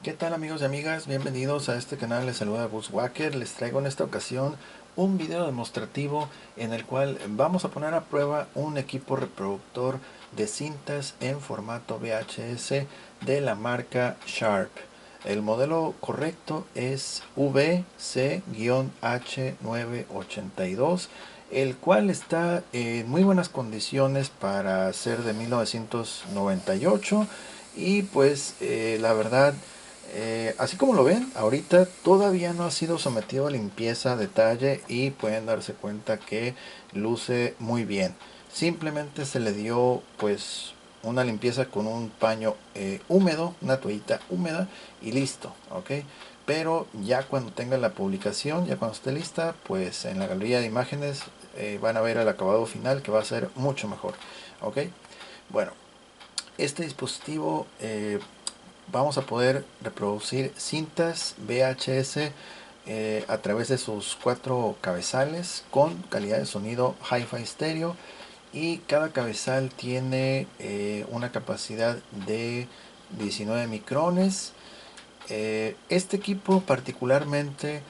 ¿Qué tal amigos y amigas? Bienvenidos a este canal, les saluda Bushwhacker. Les traigo en esta ocasión un video demostrativo en el cual vamos a poner a prueba un equipo reproductor de cintas en formato VHS de la marca Sharp. El modelo correcto es VC-H982, el cual está en muy buenas condiciones para ser de 1998 y pues la verdad, así como lo ven, ahorita todavía no ha sido sometido a limpieza a detalle y pueden darse cuenta que luce muy bien. Simplemente se le dio pues una limpieza con un paño húmedo, una toallita húmeda y listo, ¿ok? Pero ya cuando tenga la publicación, ya cuando esté lista, pues en la galería de imágenes van a ver el acabado final que va a ser mucho mejor, ¿ok? Bueno, este dispositivo vamos a poder reproducir cintas VHS a través de sus 4 cabezales con calidad de sonido Hi-Fi Stereo, y cada cabezal tiene una capacidad de 19 micrones. Este equipo particularmente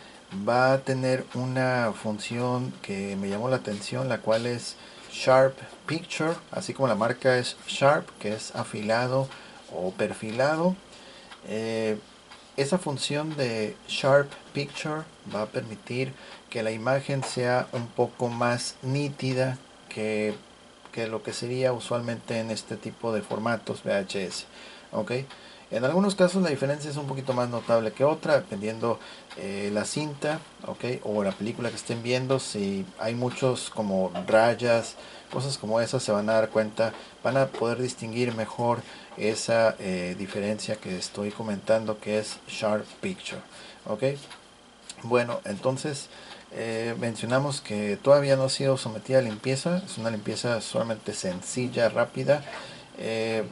va a tener una función que me llamó la atención, la cual es Sharp Picture, así como la marca es Sharp, que es afilado o perfilado. Eh, Esa función de Sharp Picture va a permitir que la imagen sea un poco más nítida que lo que sería usualmente en este tipo de formatos VHS. ¿Ok? En algunos casos la diferencia es un poquito más notable que otra, dependiendo la cinta, ¿ok? O la película que estén viendo. Si hay muchos como rayas, cosas como esas, se van a dar cuenta, van a poder distinguir mejor esa diferencia que estoy comentando, que es Sharp Picture. ¿Ok? Bueno, entonces mencionamos que todavía no ha sido sometida a limpieza. Es una limpieza solamente sencilla, rápida.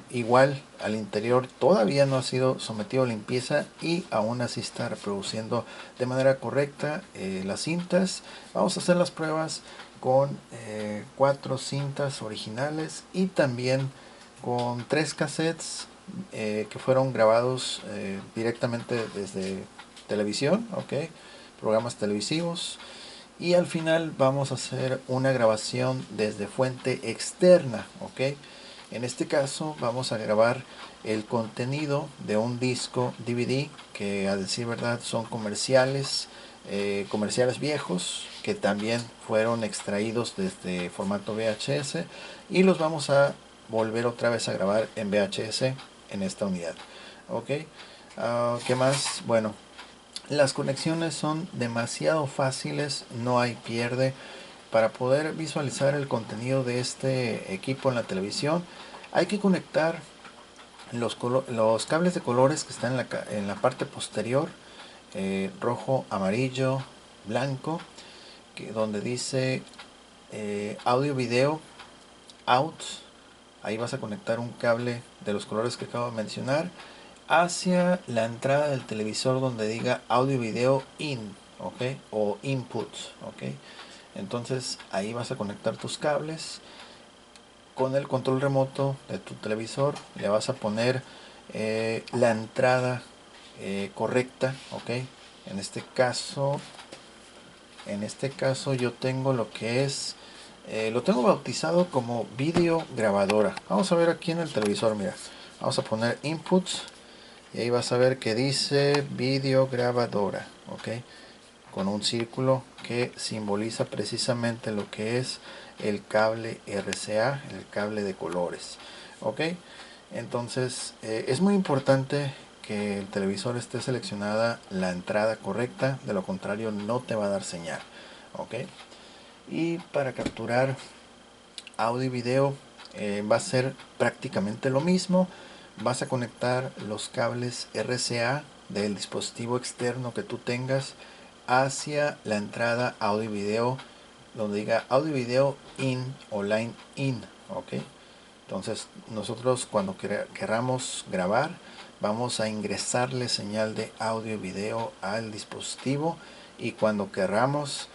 Igual al interior todavía no ha sido sometido a limpieza y aún así está reproduciendo de manera correcta las cintas. Vamos a hacer las pruebas con 4 cintas originales y también con 3 cassettes que fueron grabados directamente desde televisión, ¿ok? Programas televisivos. Y al final vamos a hacer una grabación desde fuente externa, ¿ok? En este caso vamos a grabar el contenido de un disco DVD que, a decir verdad, son comerciales viejos que también fueron extraídos desde formato VHS, y los vamos a volver otra vez a grabar en VHS en esta unidad. ¿Ok? ¿Qué más? Bueno, las conexiones son demasiado fáciles, no hay pierde. Para poder visualizar el contenido de este equipo en la televisión, hay que conectar los cables de colores que están en la parte posterior, rojo, amarillo, blanco, donde dice audio video out. Ahí vas a conectar un cable de los colores que acabo de mencionar hacia la entrada del televisor donde diga audio video in, ¿ok? O input, ¿ok? Entonces ahí vas a conectar tus cables. Con el control remoto de tu televisor le vas a poner la entrada correcta, ¿ok? En este caso, yo tengo lo que es, lo tengo bautizado como video grabadora. Vamos a ver aquí en el televisor, mira. Vamos a poner inputs y ahí vas a ver que dice video grabadora, ¿ok? Con un círculo que simboliza precisamente lo que es el cable RCA, el cable de colores, ¿ok? Entonces es muy importante que el televisor esté seleccionada la entrada correcta, de lo contrario no te va a dar señal, ¿ok? Y para capturar audio y video va a ser prácticamente lo mismo. Vas a conectar los cables RCA del dispositivo externo que tú tengas hacia la entrada audio y video donde diga audio y video in o line in, ¿ok? Entonces nosotros cuando queramos grabar vamos a ingresarle señal de audio y video al dispositivo, y cuando queramos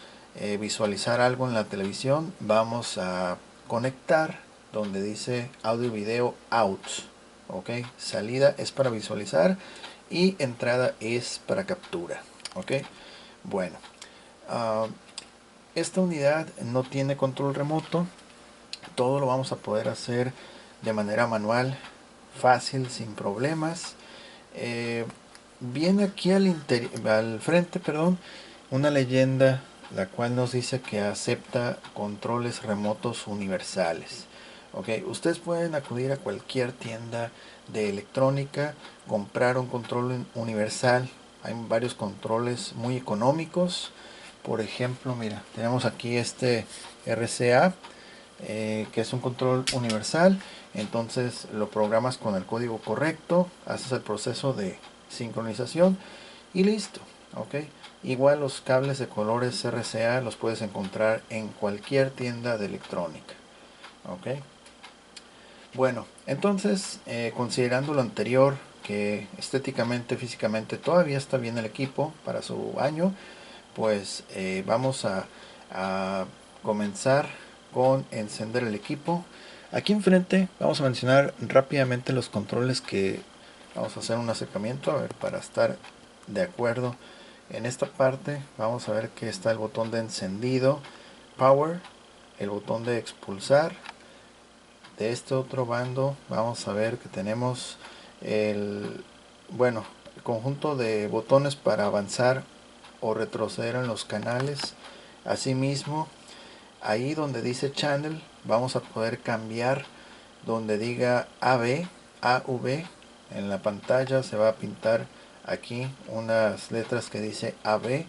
visualizar algo en la televisión vamos a conectar donde dice audio y video out, ok, salida es para visualizar y entrada es para captura, ok. Bueno, esta unidad no tiene control remoto, todo lo vamos a poder hacer de manera manual, fácil, sin problemas. Viene aquí al frente, perdón, una leyenda la cual nos dice que acepta controles remotos universales. Ok, ustedes pueden acudir a cualquier tienda de electrónica, comprar un control universal. Hay varios controles muy económicos. Por ejemplo, mira, tenemos aquí este RCA, que es un control universal. Entonces lo programas con el código correcto, haces el proceso de sincronización y listo. Ok, igual los cables de colores RCA los puedes encontrar en cualquier tienda de electrónica. Ok, bueno, entonces considerando lo anterior, que estéticamente, físicamente todavía está bien el equipo para su año, pues vamos a comenzar con encender el equipo. Aquí enfrente vamos a mencionar rápidamente los controles que vamos a hacer un acercamiento, a ver, para estar de acuerdo. En esta parte vamos a ver que está el botón de encendido, power, el botón de expulsar. De este otro bando vamos a ver que tenemos el, bueno, el conjunto de botones para avanzar o retroceder en los canales. Asimismo, ahí donde dice channel vamos a poder cambiar donde diga AB, AV. En la pantalla se va a pintar aquí unas letras que dice AB.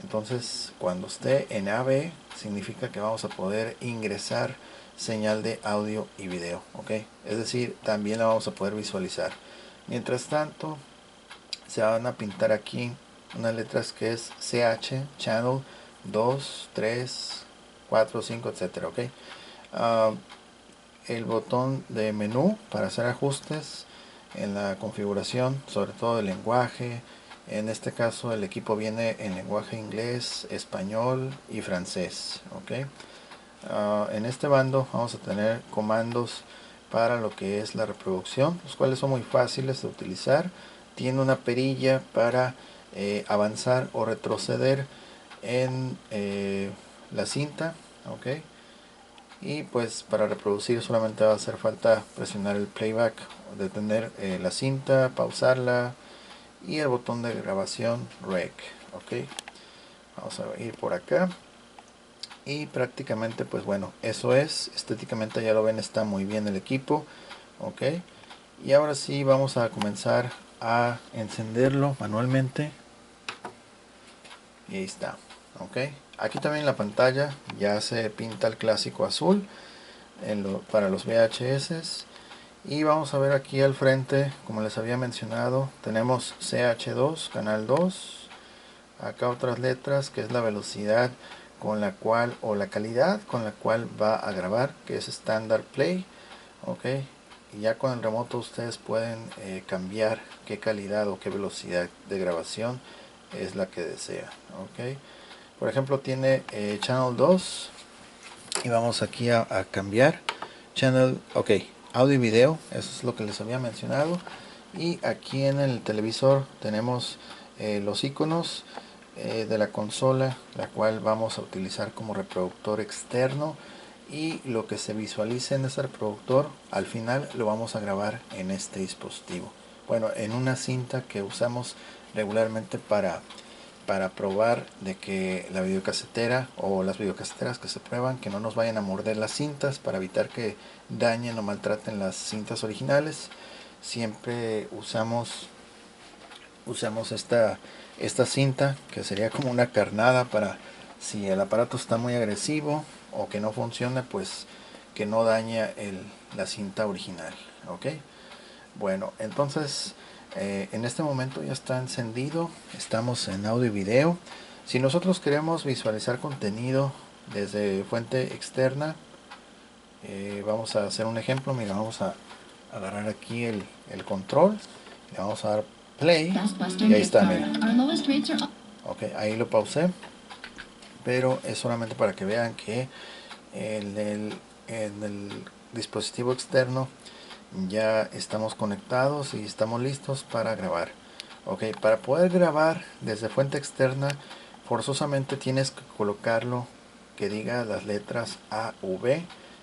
Entonces cuando esté en AB significa que vamos a poder ingresar señal de audio y video, ok, es decir, también la vamos a poder visualizar. Mientras tanto se van a pintar aquí unas letras que es CH, channel 2, 3, 4, 5, etcétera, ok. El botón de menú para hacer ajustes en la configuración, sobre todo el lenguaje. En este caso el equipo viene en lenguaje inglés, español y francés, ok. En este bando vamos a tener comandos para lo que es la reproducción, los cuales son muy fáciles de utilizar. Tiene una perilla para avanzar o retroceder en la cinta, ok. Y pues para reproducir solamente va a hacer falta presionar el playback, detener la cinta, pausarla y el botón de grabación rec, ok. Vamos a ir por acá. Y prácticamente pues bueno, eso es, estéticamente ya lo ven, está muy bien el equipo, ok. Y ahora sí vamos a comenzar a encenderlo manualmente y ahí está, ok. Aquí también en la pantalla ya se pinta el clásico azul para los VHS. Y vamos a ver aquí al frente, como les había mencionado, tenemos CH2, canal 2. Acá otras letras, que es la velocidad con la cual, o la calidad con la cual va a grabar, que es Standard Play, ok. Y ya con el remoto ustedes pueden cambiar qué calidad o qué velocidad de grabación es la que desean, ok. Por ejemplo tiene Channel 2 y vamos aquí a cambiar Channel, ok, audio y video, eso es lo que les había mencionado. Y aquí en el televisor tenemos los iconos de la consola, la cual vamos a utilizar como reproductor externo, y lo que se visualice en ese reproductor al final lo vamos a grabar en este dispositivo, bueno, en una cinta que usamos regularmente para probar de que la videocasetera o las videocaseteras que se prueban que no nos vayan a morder las cintas, para evitar que dañen o maltraten las cintas originales. Siempre usamos esta cinta, que sería como una carnada, para si el aparato está muy agresivo o que no funciona, pues que no daña la cinta original, ok. Bueno, entonces en este momento ya está encendido, estamos en audio y video. Si nosotros queremos visualizar contenido desde fuente externa, vamos a hacer un ejemplo. Mira, vamos a agarrar aquí el control, le vamos a dar play y ahí está, mira. Ok, ahí lo pausé, pero es solamente para que vean que en el dispositivo externo ya estamos conectados y estamos listos para grabar. Ok, para poder grabar desde fuente externa, forzosamente tienes que colocarlo que diga las letras AV,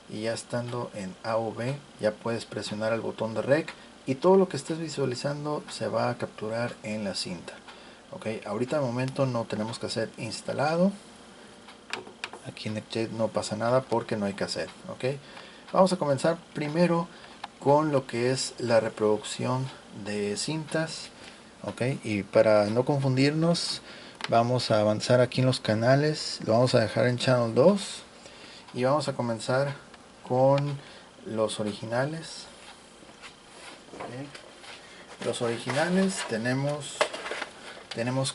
y ya estando en AV ya puedes presionar el botón de REC y todo lo que estés visualizando se va a capturar en la cinta. Ok, ahorita de momento no tenemos cassette instalado. Aquí en NetJet no pasa nada porque no hay cassette. Ok, vamos a comenzar primero con lo que es la reproducción de cintas. Ok, y para no confundirnos, vamos a avanzar aquí en los canales. Lo vamos a dejar en Channel 2 y vamos a comenzar con los originales. Okay. Los originales tenemos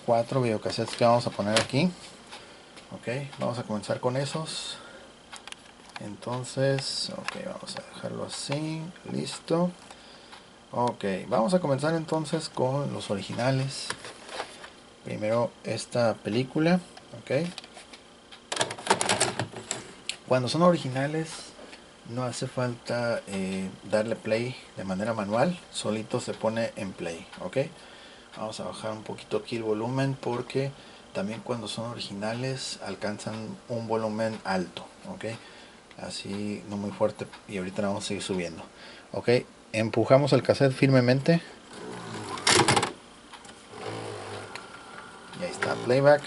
4 videocassettes que vamos a poner aquí. Ok, vamos a comenzar con esos. Entonces, ok, vamos a dejarlo así, listo. Ok, vamos a comenzar entonces con los originales. Primero esta película, ok. Cuando son originales no hace falta darle play de manera manual, solito se pone en play, ok. Vamos a bajar un poquito aquí el volumen porque también cuando son originales alcanzan un volumen alto, ok. Así no muy fuerte, y ahorita vamos a seguir subiendo. Ok, empujamos el cassette firmemente y ahí está, playback.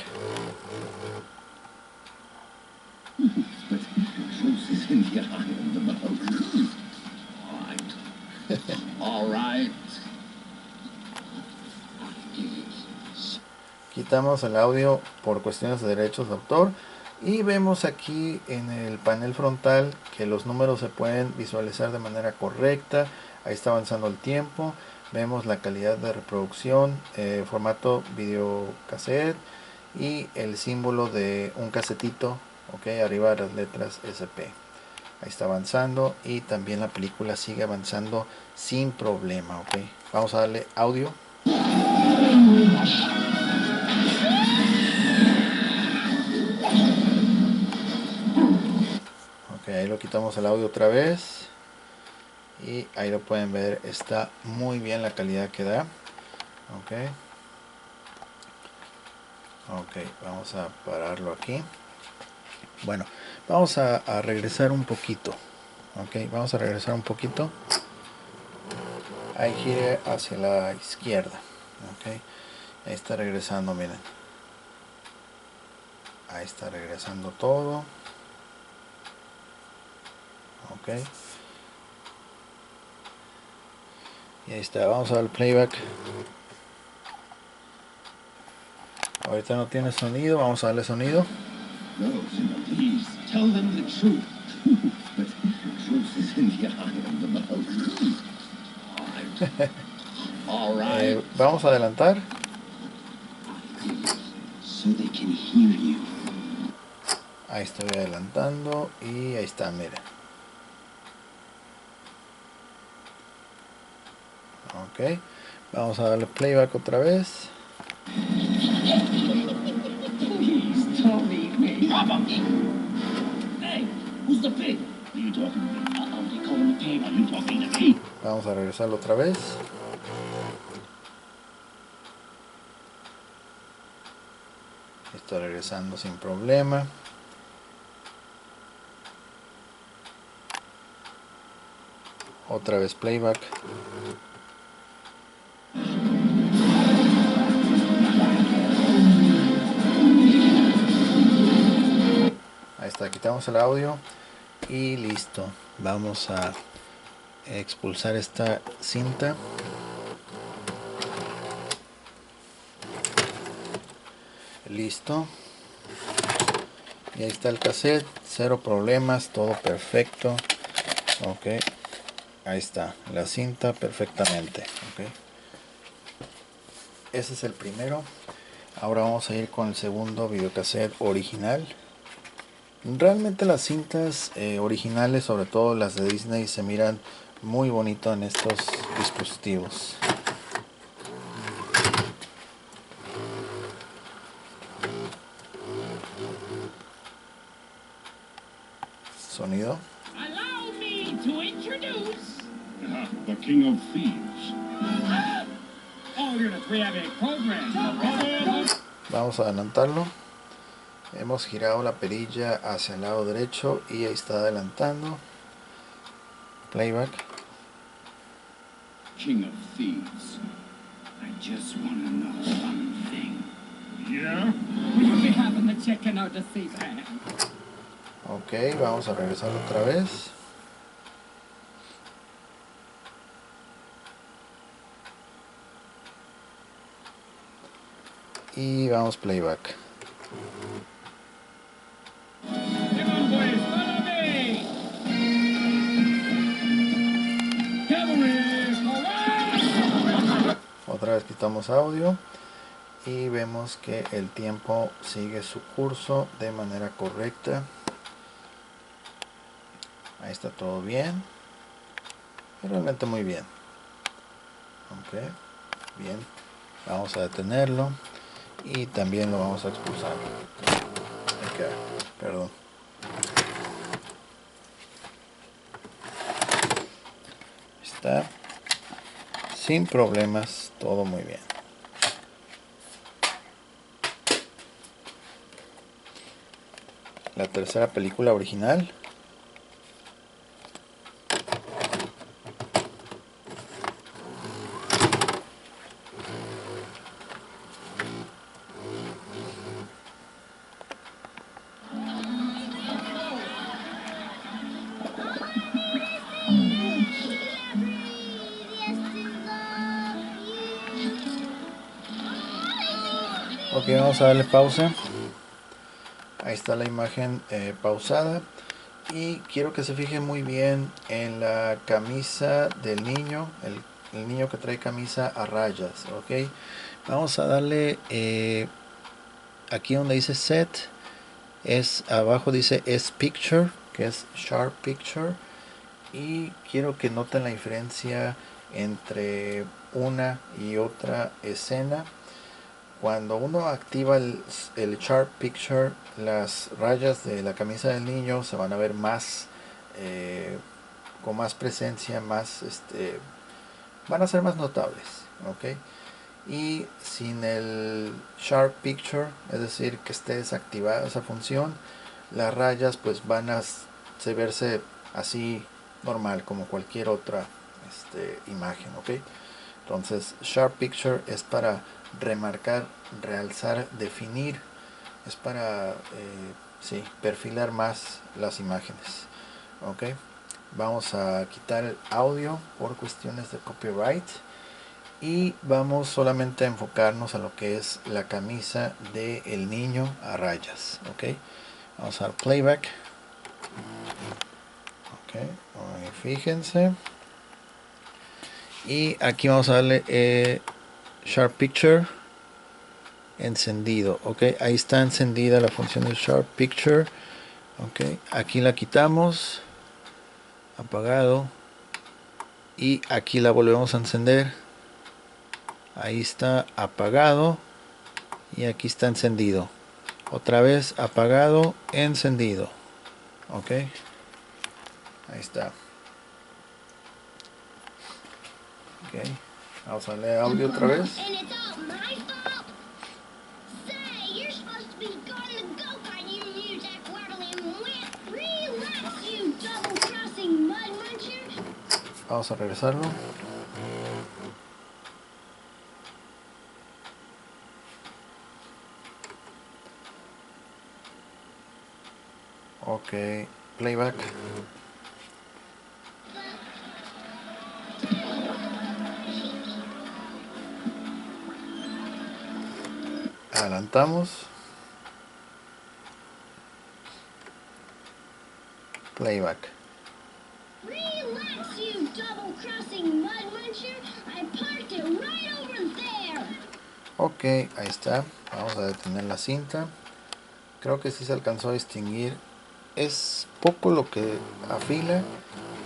Quitamos el audio por cuestiones de derechos de autor y vemos aquí en el panel frontal que los números se pueden visualizar de manera correcta. Ahí está avanzando el tiempo, vemos la calidad de reproducción, formato videocassette y el símbolo de un casetito, ok, arriba de las letras SP. Ahí está avanzando y también la película sigue avanzando sin problema, ok. Vamos a darle audio. Ok, ahí lo quitamos el audio otra vez y ahí lo pueden ver, está muy bien la calidad que da. Ok, ok, vamos a pararlo aquí. Bueno, vamos a regresar un poquito. Ok, vamos a regresar un poquito. Ahí gire hacia la izquierda. Ok, ahí está regresando, miren. Ahí está regresando todo. Ok, y ahí está, vamos a dar el playback. Ahorita no tiene sonido, vamos a darle sonido. Vamos a adelantar. Ahí estoy adelantando y ahí está, miren. Ok, vamos a darle playback otra vez. Vamos a regresarlo otra vez. Está regresando sin problema. Otra vez playback. Ahí está, quitamos el audio y listo. Vamos a expulsar esta cinta. Listo. Y ahí está el cassette, cero problemas, todo perfecto. Ok, ahí está la cinta perfectamente. Ok, ese es el primero. Ahora vamos a ir con el segundo videocassette original. Realmente las cintas originales, sobre todo las de Disney, se miran muy bonito en estos dispositivos. Sonido. Allow me to introduce The King of Thieves. Vamos a adelantarlo. Hemos girado la perilla hacia el lado derecho y ahí está adelantando. Playback. King of Thieves. I just want to know something. Yeah? Will be having the chicken out the thief. Ok, vamos a regresar otra vez. Y vamos playback. Otra vez quitamos audio y vemos que el tiempo sigue su curso de manera correcta. Ahí está todo bien. Realmente muy bien. Ok, bien. Vamos a detenerlo y también lo vamos a expulsar. Ok, perdón. Está sin problemas, todo muy bien. La tercera película original. Ok, vamos a darle pausa. Ahí está la imagen pausada. Y quiero que se fije muy bien en la camisa del niño. El niño que trae camisa a rayas. Ok, vamos a darle aquí donde dice set. Abajo dice es picture, que es sharp picture. Y quiero que noten la diferencia entre una y otra escena. Cuando uno activa el Sharp Picture, las rayas de la camisa del niño se van a ver más, con más presencia, van a ser más notables, ¿ok? Y sin el Sharp Picture, es decir, que esté desactivada esa función, las rayas pues van a verse así normal, como cualquier otra imagen, ¿ok? Entonces, Sharp Picture es para remarcar, realzar, definir, es para perfilar más las imágenes. Ok, vamos a quitar el audio por cuestiones de copyright y vamos solamente a enfocarnos a lo que es la camisa del niño a rayas. Ok, vamos a dar playback. Ok, fíjense. Y aquí vamos a darle Sharp Picture encendido. Ok, ahí está encendida la función de Sharp Picture. Ok, aquí la quitamos, apagado, y aquí la volvemos a encender. Ahí está apagado y aquí está encendido. Otra vez apagado, encendido. Ok, ahí está. Ok, vamos a darle audio otra vez. Vamos a regresarlo. Ok, playback. Adelantamos. Playback. Relax, you double-crossing mud muncher. I parked it right over there. Ok, ahí está. Vamos a detener la cinta. Creo que sí se alcanzó a distinguir. Es poco lo que afila,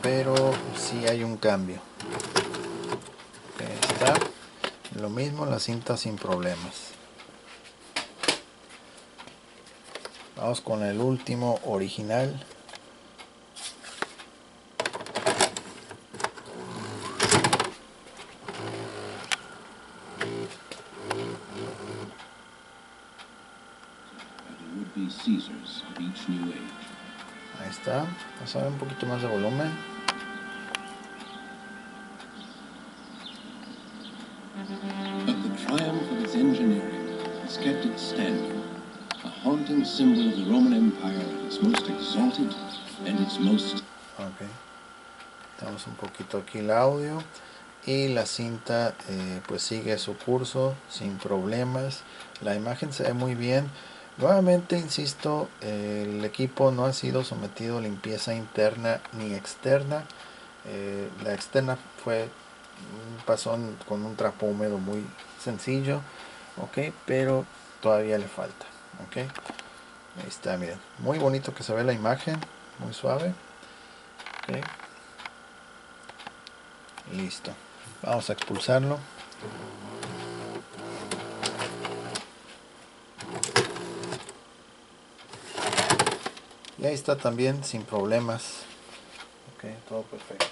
pero sí hay un cambio. Ahí está. Lo mismo la cinta sin problemas. Vamos con el último original. be Caesars of each new age. Ahí está. Vamos a ver un poquito más de volumen. But the triumph of its engineering has kept it standing, a haunting symbol of the Roman Empire at its most exalted and its most... Ok. Tenemos un poquito aquí el audio. Y la cinta pues sigue su curso sin problemas. La imagen se ve muy bien. Nuevamente insisto, el equipo no ha sido sometido a limpieza interna ni externa. La externa pasó con un trapo húmedo muy sencillo, ok, pero todavía le falta, ok. Ahí está, miren, muy bonito que se ve la imagen, muy suave, ok. Listo, vamos a expulsarlo. Y ahí está también sin problemas, ok, todo perfecto.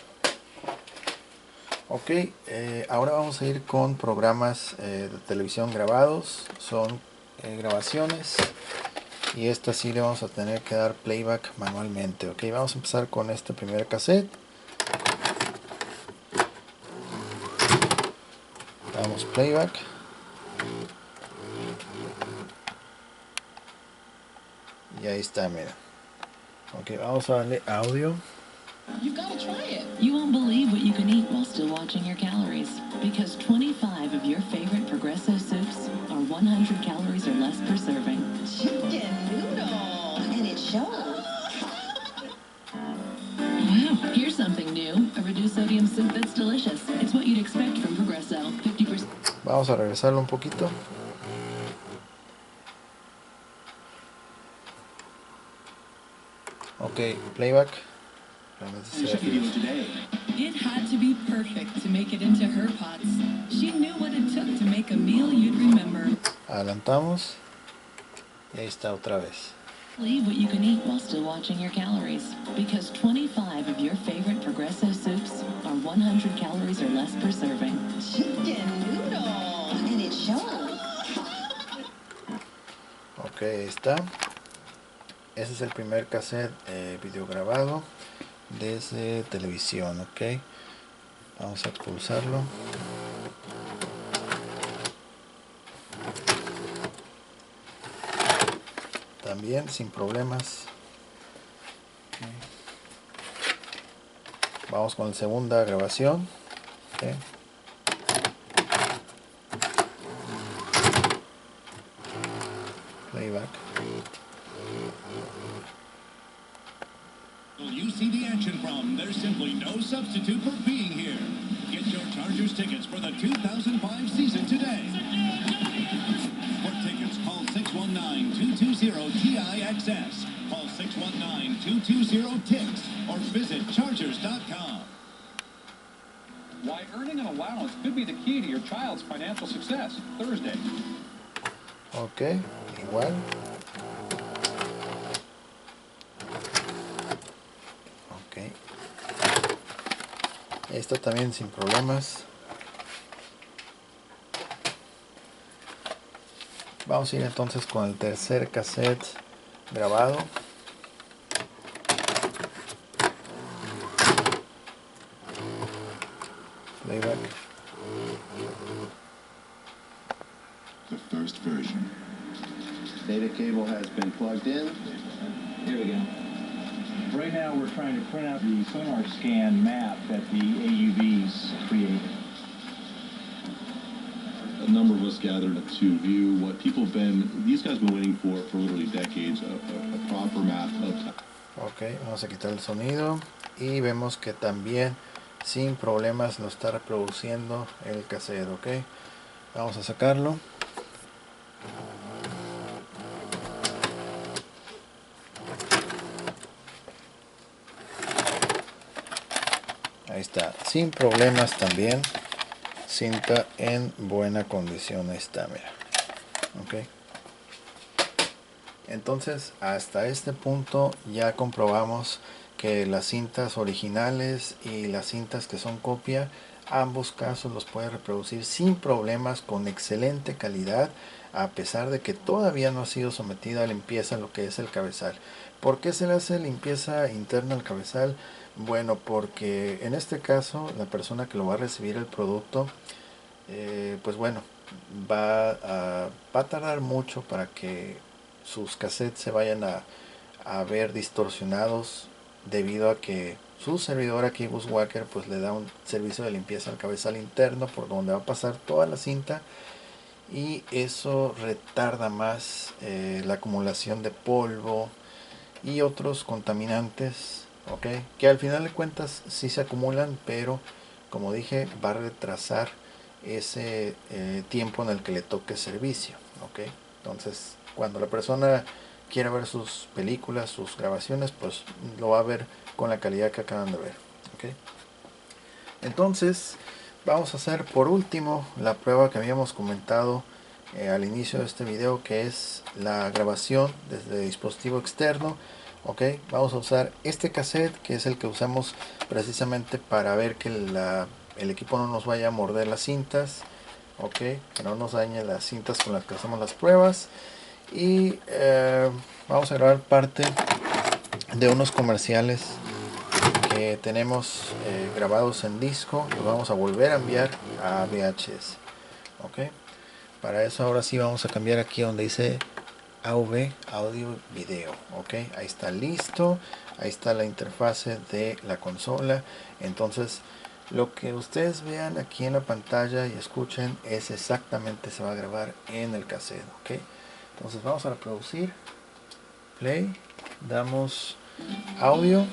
Ok, ahora vamos a ir con programas de televisión grabados. Son grabaciones y esta sí le vamos a tener que dar playback manualmente. Ok, vamos a empezar con este primer cassette. Damos playback. Y ahí está, mira. Ok, vamos a darle audio. You've got to try it. You won't believe what you can eat while still watching your calories. Because 25 of your favorite Progresso soups are 100 calories or less per serving. Chicken noodle, and it shows. Wow, here's something new. A reduced sodium soup that's delicious. It's what you'd expect from Progresso. 50%. Vamos a regresarlo un poquito. Ok, playback. It had to be perfect to make it into her pots. She knew what it took to make a meal you'd remember. Adelantamos. Y ahí está otra vez. Believe what you can eat while still watching your calories. Because 25 of your favorite Progresso soups are 100 calories or less per serving. Chicken noodle, and it shows. Ok, ahí está. Ese es el primer cassette video grabado desde televisión, ok. Vamos a expulsarlo. También sin problemas. Okay. Vamos con la segunda grabación. Okay. Playback. You see the action from, there's simply no substitute for being here. Get your Chargers tickets for the 2005 season today. For tickets, call 619-220-TIXS. Call 619-220-TIX or visit Chargers.com. Why earning an allowance could be the key to your child's financial success. Thursday. Ok, igual. Esta también sin problemas. Vamos a ir entonces con el tercer cassette grabado. Playback. The first version. Data cable has been plugged in. Here we go. Right now we're trying to print out the sonar scan map that the AUVs create. A number of us gathered to view what these guys have been waiting for literally decades, a proper map of time. Ok, vamos a quitar el sonido y vemos que también sin problemas lo está reproduciendo el cassette, ok. Vamos a sacarlo. Ahí está, sin problemas también. Cinta en buena condición, ahí está, mira. Ok. Entonces, hasta este punto ya comprobamos que las cintas originales y las cintas que son copia, ambos casos los puede reproducir sin problemas, con excelente calidad. a pesar de que todavía no ha sido sometida a limpieza lo que es el cabezal. ¿Por qué se le hace limpieza interna al cabezal? Bueno, porque en este caso la persona que lo va a recibir el producto, pues bueno, va a tardar mucho para que sus cassettes se vayan a ver distorsionados, debido a que su servidor aquí, Bushwhacker, pues le da un servicio de limpieza al cabezal interno por donde va a pasar toda la cinta, y eso retarda más la acumulación de polvo y otros contaminantes, ¿ok? Que al final de cuentas sí se acumulan, pero como dije, va a retrasar ese tiempo en el que le toque servicio, ¿ok? Entonces, cuando la persona quiera ver sus películas, sus grabaciones, pues lo va a ver con la calidad que acaban de ver, ¿ok? Entonces, vamos a hacer por último la prueba que habíamos comentado al inicio de este video, que es la grabación desde dispositivo externo. Ok, vamos a usar este cassette, que es el que usamos precisamente para ver que el equipo no nos vaya a morder las cintas, ok, que no nos dañe las cintas con las que hacemos las pruebas. Y vamos a grabar parte de unos comerciales que tenemos grabados en disco. Los vamos a volver a enviar a VHS, ok. Para eso ahora sí vamos a cambiar aquí donde dice AV, audio, video, ok, ahí está listo, ahí está la interfase de la consola. Entonces lo que ustedes vean aquí en la pantalla y escuchen es exactamente, se va a grabar en el cassette, ok. Entonces vamos a reproducir, play, damos audio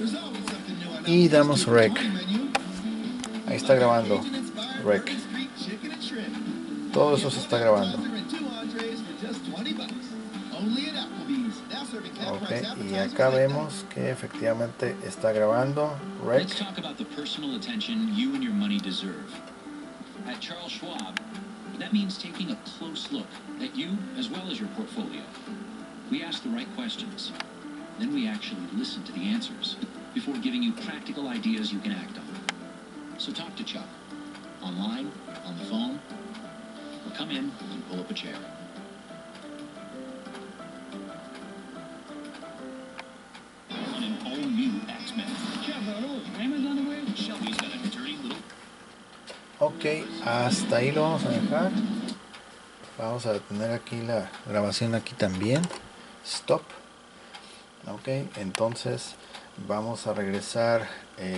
y damos rec. Ahí está grabando rec, todo eso se está grabando. Ok, y acá vemos que efectivamente está grabando rec. Let's talk about the personal attention you and your money deserve. At Charles Schwab, that means taking a close look at you as well as your portfolio. We ask the right questions. Then we actually listen to the answers before giving you practical ideas you can act on. So talk to Chuck. Online, on the phone, or come in and pull up a chair. On an all-new X-Men. Shelby's got a dirty little... Ok, hasta ahí lo vamos a dejar. Vamos a detener aquí la grabación aquí también. Stop. Ok, entonces vamos a regresar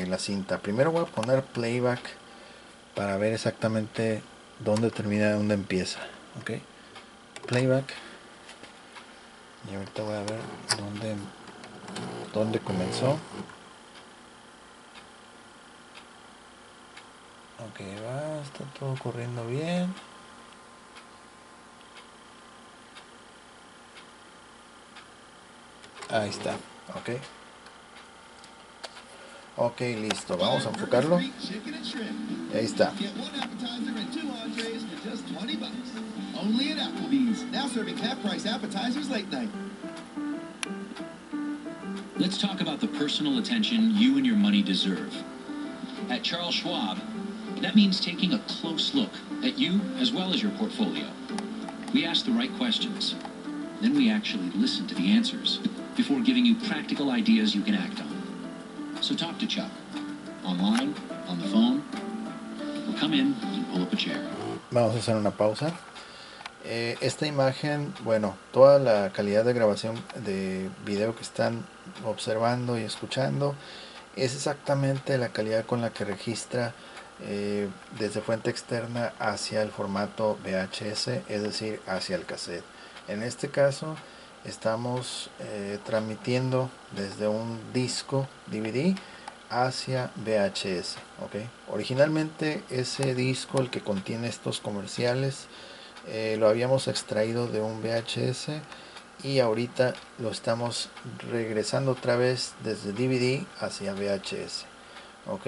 la cinta. Primero voy a poner playback para ver exactamente dónde termina y dónde empieza. Ok, playback. Y ahorita voy a ver dónde comenzó. Ok, va, está todo corriendo bien. Ahí está, ok. Ok, listo, vamos a enfocarlo. Ahí está. Let's talk about the personal attention you and your money deserve. At Charles Schwab, that means taking a close look at you as well as your portfolio. We ask the right questions. Then we actually listen to the answers before giving you practical ideas you can act on. So talk to Chuck. Online, on the phone, or come in and pull up a chair. Vamos a hacer una pausa. Esta imagen, bueno, toda la calidad de grabación de video que están observando y escuchando es exactamente la calidad con la que registra desde fuente externa hacia el formato VHS, es decir, hacia el cassette. En este caso estamos transmitiendo desde un disco DVD hacia VHS, ¿ok? Originalmente ese disco, el que contiene estos comerciales, lo habíamos extraído de un VHS y ahorita lo estamos regresando otra vez desde DVD hacia VHS, ¿ok?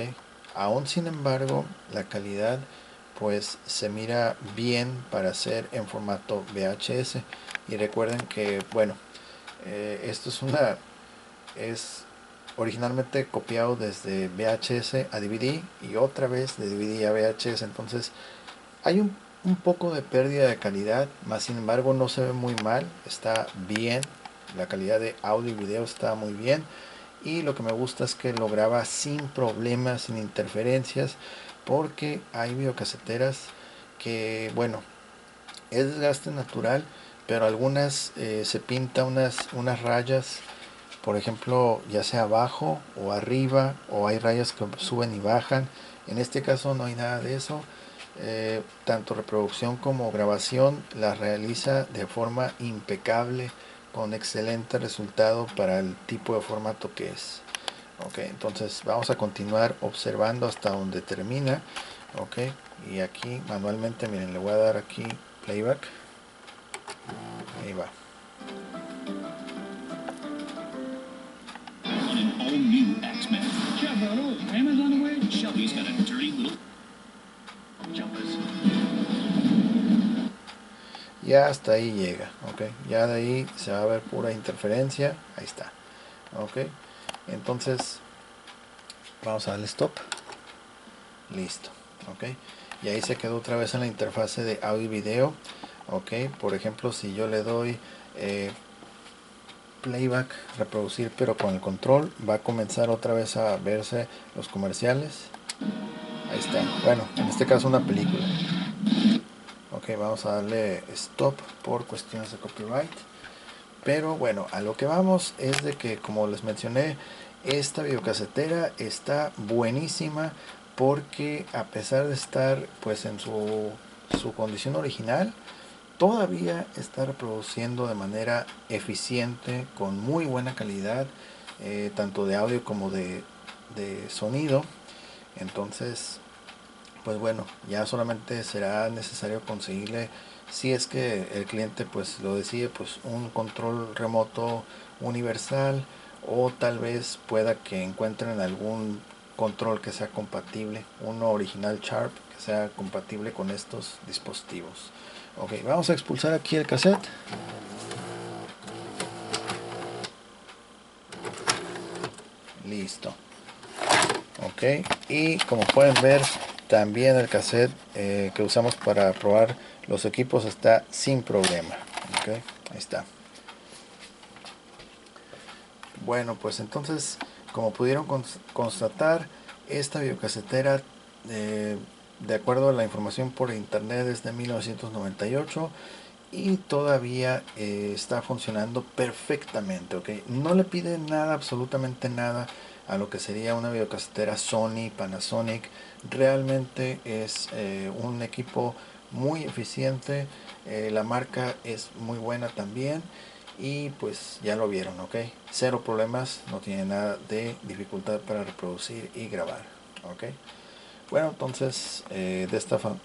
Aún sin embargo, la calidad pues se mira bien para ser en formato VHS. Y recuerden que, bueno, esto es originalmente copiado desde VHS a DVD y otra vez de DVD a VHS. Entonces hay un un poco de pérdida de calidad, más sin embargo no se ve muy mal, está bien, la calidad de audio y video está muy bien, y lo que me gusta es que lo graba sin problemas, sin interferencias, porque hay videocaseteras que, bueno, es desgaste natural, pero algunas se pinta unas rayas, por ejemplo, ya sea abajo o arriba, o hay rayas que suben y bajan. En este caso no hay nada de eso. Tanto reproducción como grabación la realiza de forma impecable, con excelente resultado para el tipo de formato que es. Ok, entonces vamos a continuar observando hasta donde termina. Ok, y aquí manualmente, miren, le voy a dar aquí playback. Ahí va. On an all-new X-Men. Jeff, are those payments on the way? Shelby's got a dirty little jumpers. Ya hasta ahí llega, ok, ya de ahí se va a ver pura interferencia, ahí está, ok, entonces vamos a darle stop, listo, ok, y ahí se quedó otra vez en la interfase de audio y video, ok, por ejemplo si yo le doy playback, reproducir pero con el control, va a comenzar otra vez a verse los comerciales, ahí está, bueno, en este caso una película. Ok, vamos a darle stop por cuestiones de copyright. Pero bueno, a lo que vamos es de que, como les mencioné, esta videocasetera está buenísima, porque a pesar de estar pues en su condición original, todavía está reproduciendo de manera eficiente, con muy buena calidad, tanto de audio como de sonido. Entonces, pues bueno, ya solamente será necesario conseguirle, si es que el cliente pues lo decide, pues un control remoto universal, o tal vez pueda que encuentren algún control que sea compatible, uno original Sharp que sea compatible con estos dispositivos. Ok, vamos a expulsar aquí el cassette. Listo. Ok, y como pueden ver, también el cassette que usamos para probar los equipos está sin problema. Ok, ahí está. Bueno, pues entonces, como pudieron constatar, esta videocasetera, de acuerdo a la información por internet, es de 1998 y todavía está funcionando perfectamente. Ok, no le pide nada, absolutamente nada, a lo que sería una videocasetera Sony, Panasonic. Realmente es un equipo muy eficiente, la marca es muy buena también, y pues ya lo vieron, ok, cero problemas, no tiene nada de dificultad para reproducir y grabar. Ok, bueno, entonces de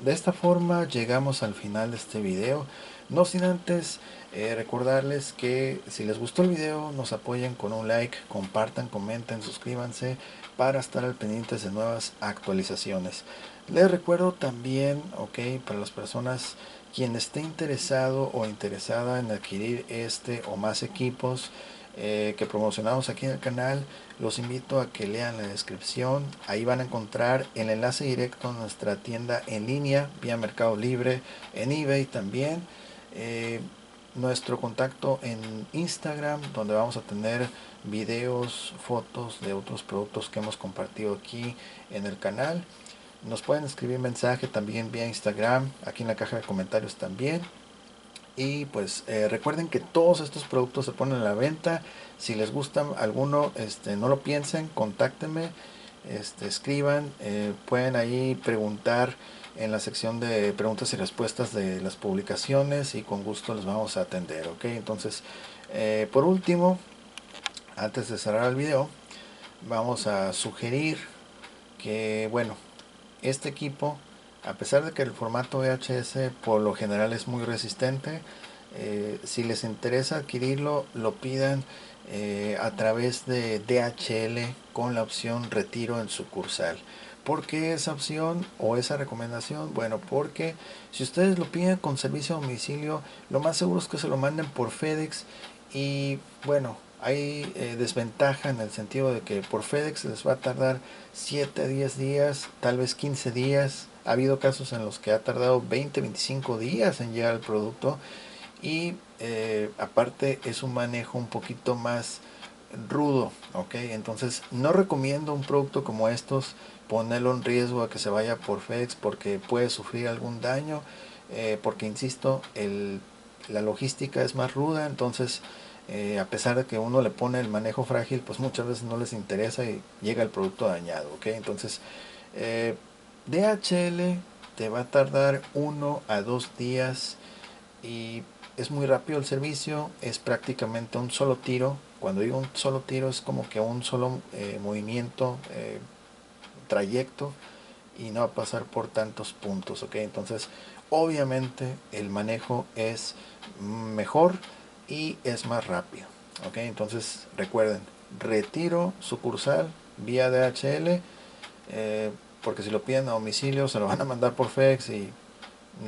esta forma llegamos al final de este video. No sin antes recordarles que si les gustó el video, nos apoyen con un like, compartan, comenten, suscríbanse para estar al pendientes de nuevas actualizaciones. Les recuerdo también, ok, para las personas quien esté interesado o interesada en adquirir este o más equipos que promocionamos aquí en el canal, los invito a que lean la descripción. Ahí van a encontrar el enlace directo a nuestra tienda en línea vía Mercado Libre, en eBay también, nuestro contacto en Instagram, donde vamos a tener videos, fotos de otros productos que hemos compartido aquí en el canal. Nos pueden escribir mensaje también vía Instagram, aquí en la caja de comentarios también. Y pues recuerden que todos estos productos se ponen a la venta. Si les gusta alguno, no lo piensen, contáctenme, escriban, pueden ahí preguntar en la sección de preguntas y respuestas de las publicaciones, y con gusto les vamos a atender. Ok, entonces por último, antes de cerrar el video, vamos a sugerir que, bueno, este equipo, a pesar de que el formato VHS por lo general es muy resistente, si les interesa adquirirlo, lo pidan a través de DHL con la opción retiro en sucursal. ¿Por qué esa opción o esa recomendación? Bueno, porque si ustedes lo piden con servicio a domicilio, lo más seguro es que se lo manden por FedEx, y bueno, hay desventaja en el sentido de que por FedEx les va a tardar 7 a 10 días, tal vez 15 días. Ha habido casos en los que ha tardado 20, 25 días en llegar el producto. Y aparte es un manejo un poquito más rudo, ¿ok? Entonces no recomiendo un producto como estos ponerlo en riesgo a que se vaya por FedEx porque puede sufrir algún daño, porque insisto, la logística es más ruda. Entonces a pesar de que uno le pone el manejo frágil, pues muchas veces no les interesa y llega el producto dañado, ¿ok? Entonces DHL te va a tardar 1 a 2 días y es muy rápido el servicio, es prácticamente un solo tiro. Cuando digo un solo tiro es como que un solo movimiento, trayecto, y no va a pasar por tantos puntos, ¿ok? Entonces obviamente el manejo es mejor y es más rápido, ¿ok? Entonces recuerden, retiro sucursal vía DHL, porque si lo piden a domicilio se lo van a mandar por FedEx y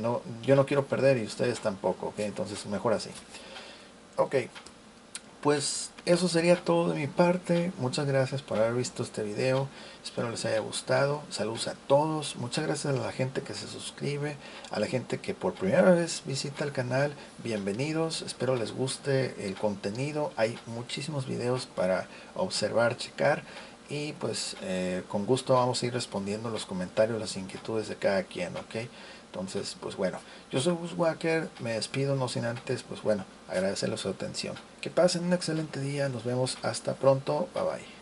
no, yo no quiero perder y ustedes tampoco, ¿ok? Entonces mejor así. Ok, pues eso sería todo de mi parte. Muchas gracias por haber visto este video, espero les haya gustado. Saludos a todos, muchas gracias a la gente que se suscribe, a la gente que por primera vez visita el canal, bienvenidos, espero les guste el contenido. Hay muchísimos videos para observar, checar, y pues con gusto vamos a ir respondiendo los comentarios, las inquietudes de cada quien, ¿ok? Entonces, pues bueno, yo soy Gus Walker, me despido no sin antes, pues bueno, agradecerles su atención. Que pasen un excelente día, nos vemos hasta pronto, bye bye.